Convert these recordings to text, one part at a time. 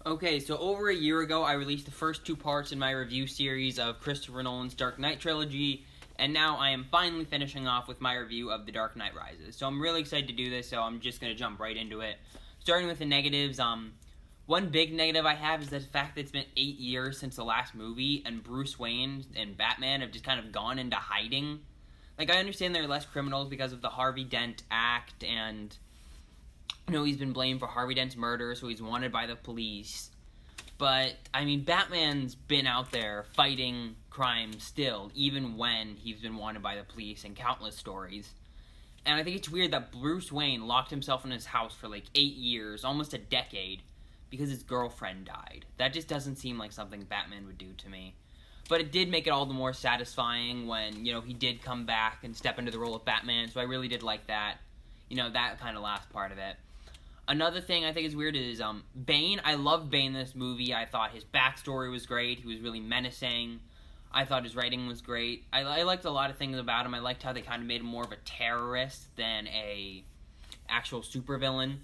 Okay, so over a year ago, I released the first two parts in my review series of Christopher Nolan's Dark Knight trilogy, and now I am finally finishing off with my review of The Dark Knight Rises. So I'm really excited to do this, so I'm just going to jump right into it. Starting with the negatives, one big negative I have is the fact that it's been 8 years since the last movie, and Bruce Wayne and Batman have just kind of gone into hiding. Like, I understand they're less criminals because of the Harvey Dent Act, and he's been blamed for Harvey Dent's murder, so he's wanted by the police. But, Batman's been out there fighting crime still, even when he's been wanted by the police in countless stories. And I think it's weird that Bruce Wayne locked himself in his house for 8 years, almost a decade, because his girlfriend died. That just doesn't seem like something Batman would do to me. But it did make it all the more satisfying when, he did come back and step into the role of Batman, so I really did like that. That kind of last part of it. Another thing I think is weird is Bane. I loved Bane in this movie. I thought his backstory was great. He was really menacing. I thought his writing was great. I liked a lot of things about him. I liked how they kind of made him more of a terrorist than a actual supervillain.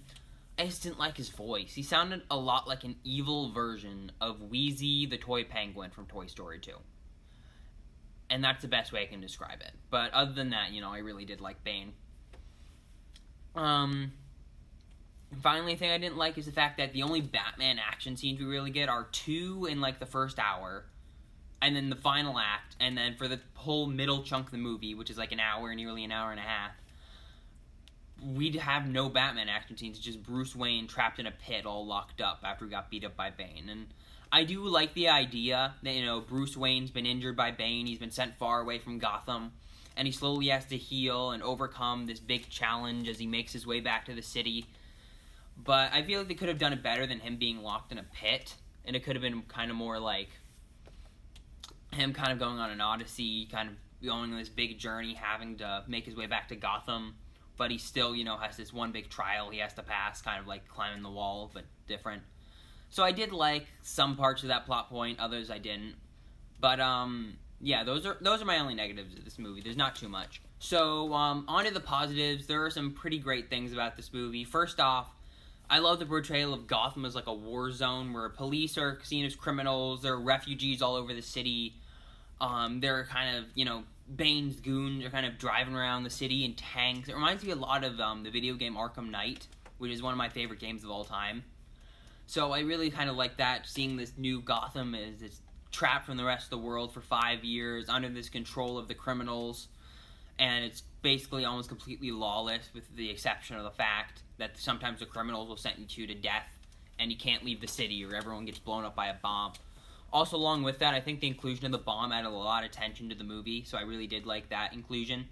I just didn't like his voice. He sounded a lot like an evil version of Wheezy the toy penguin from Toy Story 2. And that's the best way I can describe it. But other than that, I really did like Bane. Finally, the thing I didn't like is the fact that the only Batman action scenes we really get are 2 in, the first hour, and then the final act, and then for the whole middle chunk of the movie, which is, an hour, nearly an hour and a half, we'd have no Batman action scenes, just Bruce Wayne trapped in a pit all locked up after he got beat up by Bane. And I do like the idea that, Bruce Wayne's been injured by Bane, he's been sent far away from Gotham, and he slowly has to heal and overcome this big challenge as he makes his way back to the city. But I feel like they could have done it better than him being locked in a pit. And it could have been kind of more like him kind of going on an odyssey, kind of going on this big journey, having to make his way back to Gotham. But he still, has this one big trial he has to pass, kind of like climbing the wall, but different. So I did like some parts of that plot point, others I didn't. But, yeah, those are my only negatives of this movie. There's not too much. So, on to the positives. There are some pretty great things about this movie. First off, I love the portrayal of Gotham as a war zone where police are seen as criminals, there are refugees all over the city, they're kind of, Bane's goons are kind of driving around the city in tanks. It reminds me a lot of the video game Arkham Knight, which is one of my favorite games of all time. So I really kind of like that, seeing this new Gotham as it's trapped from the rest of the world for 5 years, under this control of the criminals, and it's basically almost completely lawless, with the exception of the fact that sometimes the criminals will sentence you to death, and you can't leave the city, or everyone gets blown up by a bomb. Also, along with that, I think the inclusion of the bomb added a lot of tension to the movie, so I really did like that inclusion.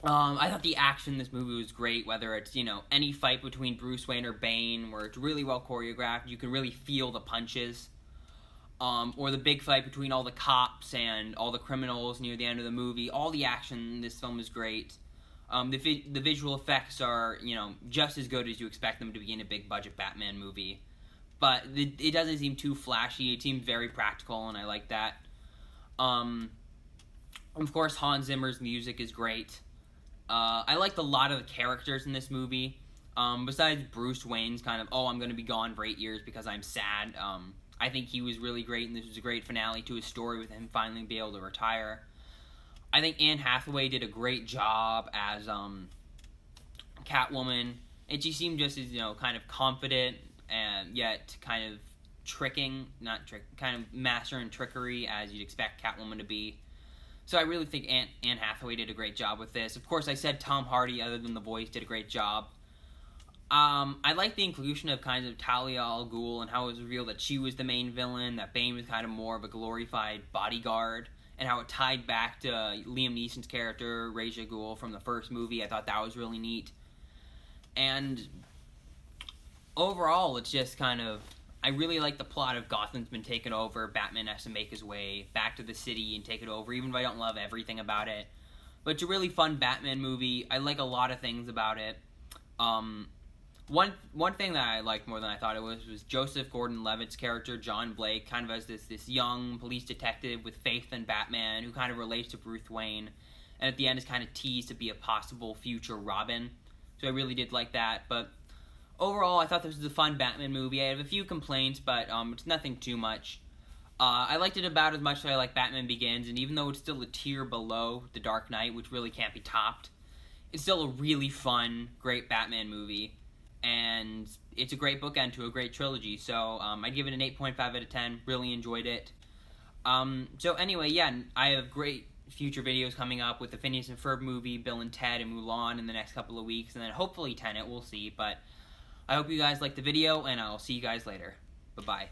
I thought the action in this movie was great, whether it's, any fight between Bruce Wayne or Bane, where it's really well choreographed, you can really feel the punches. Or the big fight between all the cops and all the criminals near the end of the movie. All the action in this film is great. The visual effects are, just as good as you expect them to be in a big-budget Batman movie. But it doesn't seem too flashy. It seems very practical, and I like that. Of course, Hans Zimmer's music is great. I liked a lot of the characters in this movie. Besides Bruce Wayne's kind of, I'm going to be gone for 8 years because I'm sad. I think he was really great, and this was a great finale to his story with him finally being able to retire. I think Anne Hathaway did a great job as Catwoman, and she seemed just as, kind of confident and yet kind of kind of master and trickery as you'd expect Catwoman to be. So I really think Anne Hathaway did a great job with this. Of course, I said Tom Hardy, other than the voice, did a great job. I like the inclusion of kind of Talia al Ghul and how it was revealed that she was the main villain, that Bane was kind of more of a glorified bodyguard, and how it tied back to Liam Neeson's character, Ra's al Ghul, from the first movie. I thought that was really neat. And overall, it's just kind of, I really like the plot of Gotham's been taken over, Batman has to make his way back to the city and take it over, even if I don't love everything about it. But it's a really fun Batman movie. I like a lot of things about it. One thing that I liked more than I thought it was Joseph Gordon-Levitt's character, John Blake, kind of as this young police detective with faith in Batman who kind of relates to Bruce Wayne, and at the end is kind of teased to be a possible future Robin. So I really did like that. But overall, I thought this was a fun Batman movie. I have a few complaints, but it's nothing too much. I liked it about as much as I like Batman Begins, and even though it's still a tier below The Dark Knight, which really can't be topped, it's still a really fun, great Batman movie, and it's a great bookend to a great trilogy, so I'd give it an 8.5 out of 10, really enjoyed it. So anyway, yeah, I have great future videos coming up with the Phineas and Ferb movie, Bill and Ted, and Mulan in the next couple of weeks, and then hopefully Tenet, we'll see, but I hope you guys liked the video, and I'll see you guys later. Bye-bye.